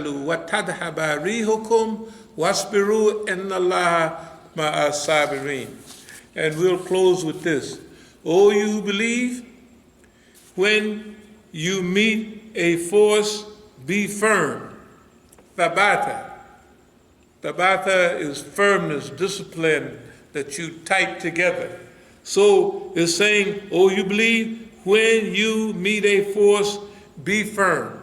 وَتَذْهَبَ رِيحُكُمْ وَاصْبِرُوا إِنَّ اللَّهَ مَعَ الصَّابِرِينَ. And we'll close with this. O you who believe, when you meet a force, be firm. Thabata. Thabata is firmness, discipline, that you tight together. So it's saying, oh, you believe, when you meet a force, be firm.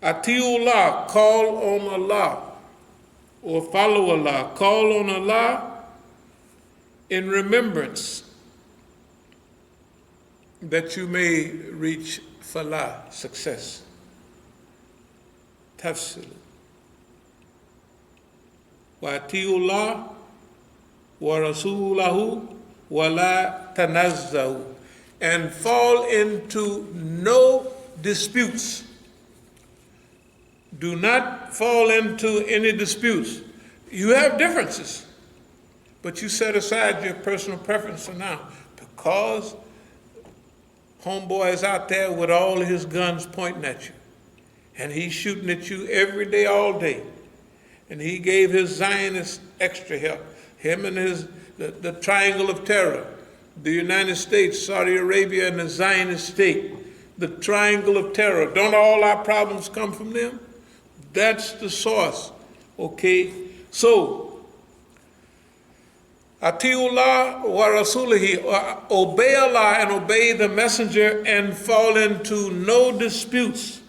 Atiullah, call on Allah, or follow Allah. Call on Allah in remembrance that you may reach falah, success. Tafsil. Wa atiullah wa rasulahu wa la tanazzahu. And fall into no disputes. Do not fall into any disputes. You have differences, but you set aside your personal preference for now, because homeboy is out there with all of his guns pointing at you, and he's shooting at you every day, all day. And he gave his Zionists extra help. Him and the triangle of terror, the United States, Saudi Arabia, and the Zionist state, the triangle of terror. Don't all our problems come from them? That's the source, okay? So, Atiullah wa rasulihi, obey Allah and obey the messenger and fall into no disputes.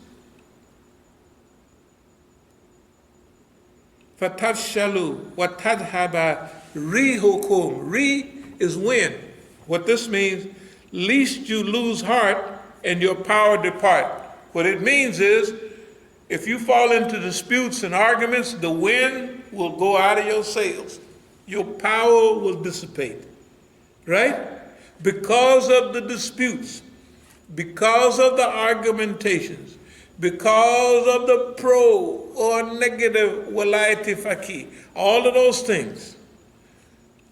Fatafshalu wa tadhaba rihukum. Ri is wind. What this means, least you lose heart and your power depart. What it means is, if you fall into disputes and arguments, the wind will go out of your sails. Your power will dissipate, right? Because of the disputes, because of the argumentations, because of the pro or negative walayati faqih, all of those things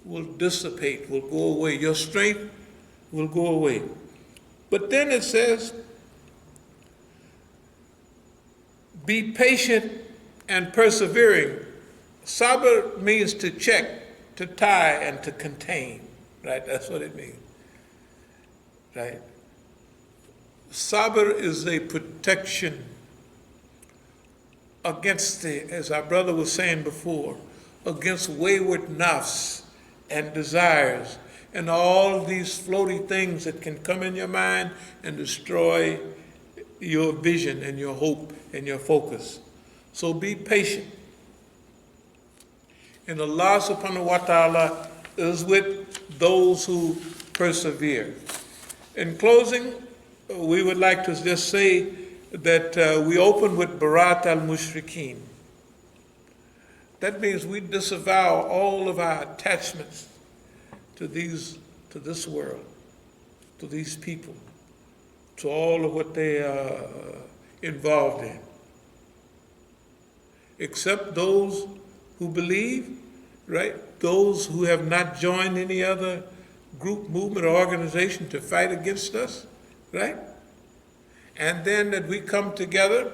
will dissipate, will go away. Your strength will go away. But then it says, be patient and persevering. Sabr means to check, to tie, and to contain, right? That's what it means, right? Sabr is a protection against as our brother was saying before, against wayward nafs and desires and all these floaty things that can come in your mind and destroy your vision and your hope and your focus. So be patient. And Allah subhanahu wa ta'ala is with those who persevere. In closing, we would like to just say that we open with Barat al-Mushrikeen. That means we disavow all of our attachments to this world, to these people, to all of what they are involved in. Except those who believe, right? Those who have not joined any other group, movement, or organization to fight against us, right? And then that we come together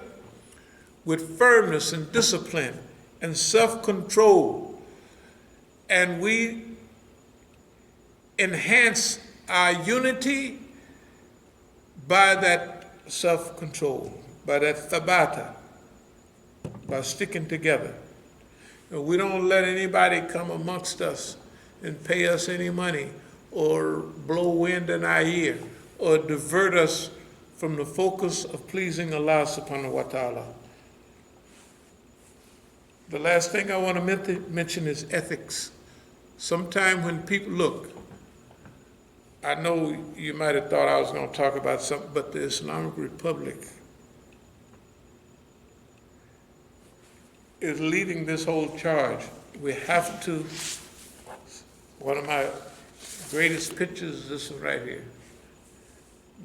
with firmness and discipline and self-control, and we enhance our unity by that self-control, by that thabata, by sticking together. And we don't let anybody come amongst us and pay us any money or blow wind in our ear or divert us from the focus of pleasing Allah subhanahu wa ta'ala. The last thing I want to mention is ethics. Sometime when people look, I know you might have thought I was going to talk about something, but the Islamic Republic is leading this whole charge. We have to, one of my greatest pictures is this one right here.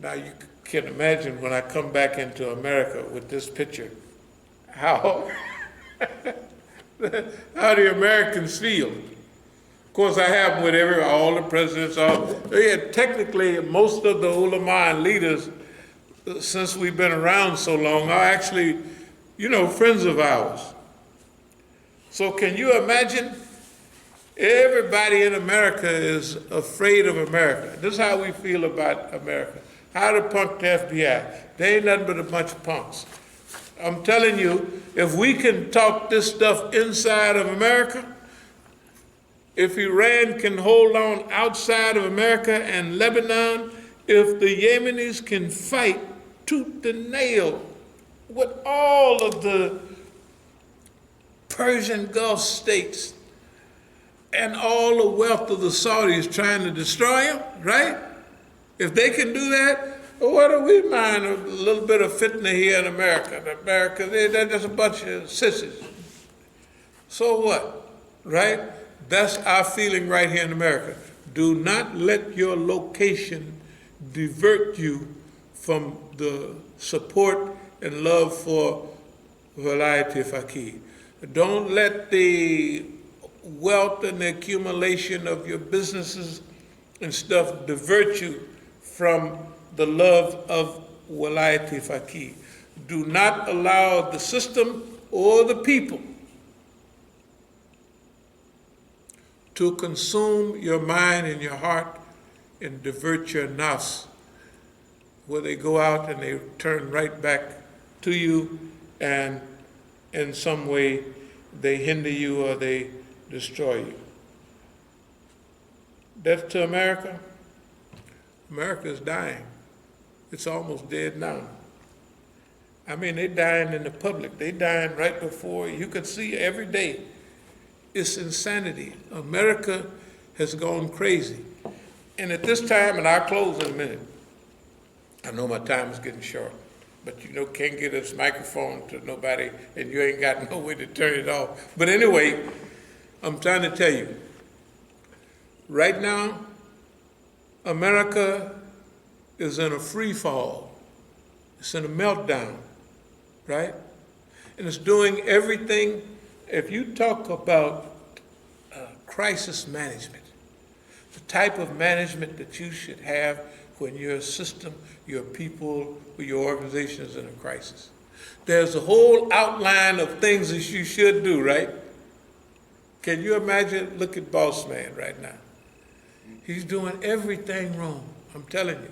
Now you can imagine when I come back into America with this picture, how the Americans feel. Of course, I have them with all the presidents. Technically, most of the ulama and leaders since we've been around so long, are actually, friends of ours. So can you imagine? Everybody in America is afraid of America. This is how we feel about America. How to punk the FBI. They ain't nothing but a bunch of punks. I'm telling you, if we can talk this stuff inside of America, if Iran can hold on outside of America and Lebanon, if the Yemenis can fight tooth and nail with all of the Persian Gulf states and all the wealth of the Saudis trying to destroy them, right? If they can do that, what do we mind a little bit of fitna here in America? In America, they're just a bunch of sissies. So what, right? That's our feeling right here in America. Do not let your location divert you from the support and love for Walayat Faqih. Don't let the wealth and the accumulation of your businesses and stuff divert you from the love of Walayat Faqih. Do not allow the system or the people to consume your mind and your heart and divert your nafs, where they go out and they turn right back to you, and in some way they hinder you or they destroy you. That's to America. America is dying. It's almost dead now. I mean, they're dying in the public. They're dying right before you could see every day. It's insanity. America has gone crazy. And at this time, and I'll close in a minute. I know my time is getting short, but can't get this microphone to nobody, and you ain't got no way to turn it off. But anyway, I'm trying to tell you, right now, America is in a free fall. It's in a meltdown, right? And it's doing everything. If you talk about crisis management, the type of management that you should have when your system, your people, or your organization is in a crisis, there's a whole outline of things that you should do, right? Can you imagine? Look at Boss Man right now. He's doing everything wrong, I'm telling you.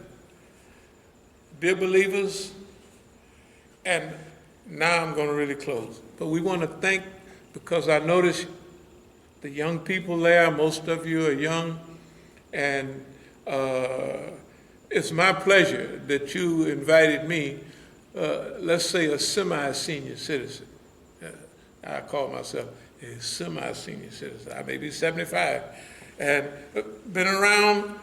Dear believers, and now I'm going to really close, but we want to thank, because I notice the young people there, most of you are young, and it's my pleasure that you invited me, let's say a semi-senior citizen. I call myself a semi-senior citizen. I may be 75, and been around,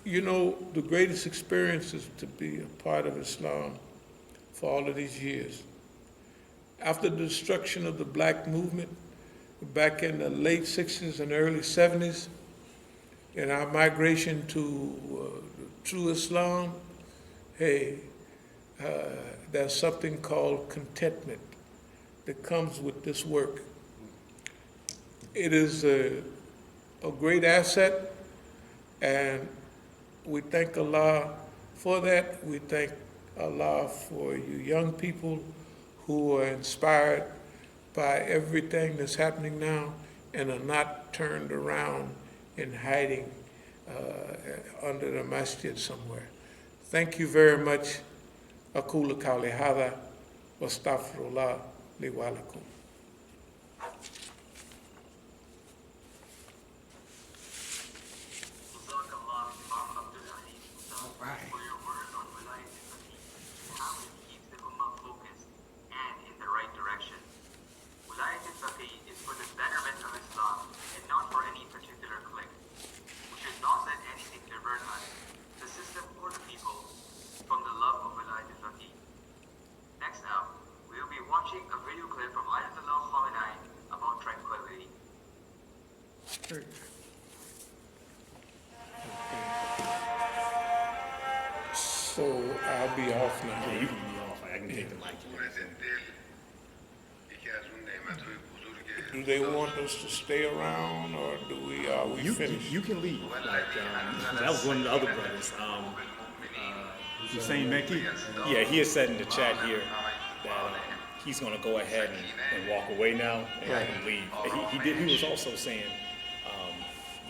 the greatest experiences to be a part of Islam for all of these years. After the destruction of the black movement back in the late 60s and early 70s, and our migration to true Islam, there's something called contentment that comes with this work. It is a great asset, and we thank Allah for that. We thank Allah for you young people who are inspired by everything that's happening now and are not turned around and hiding under the masjid somewhere. Thank you very much. أقول قولي هذا واستغفر الله لي ولكم. So I'll be off now. Yeah, you can be off. I can take the mic. Do they want us to stay around, or are we finished? You can leave. Like that was one of the other brothers. Hussein Mekki? Yeah, he has said in the chat here that he's going to go ahead and walk away now and leave. He was also saying,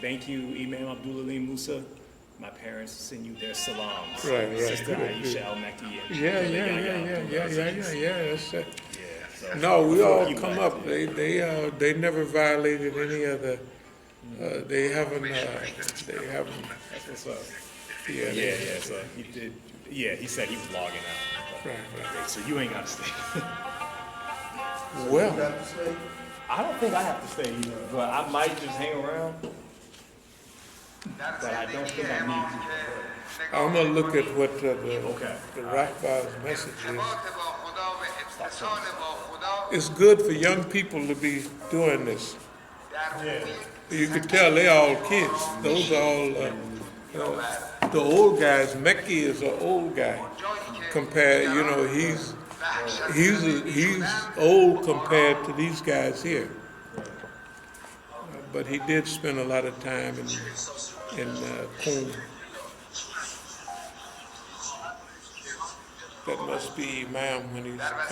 thank you, Imam Abdullah Musa. My parents send you their salams. Right. Sister Aisha Al-Mekki. And Yeah. That's it. Yeah, so No, we before all he come left, up. yeah. They never violated any of the. They haven't. That's what's up. Yeah. Yeah, so he did. Yeah, he said he was logging out. Right. Okay, so you ain't got to stay. Well, I don't think I have to stay either, but I might just hang around. But I don't think I need to. I'm gonna look at what the Okay. Rakba's message is. It's good for young people to be doing this. Yeah. You can tell they all kids. Those are all the old guys. Mekki is an old guy compared. He's old compared to these guys here. But he did spend a lot of time in Qom. That must be Imam when he's coming.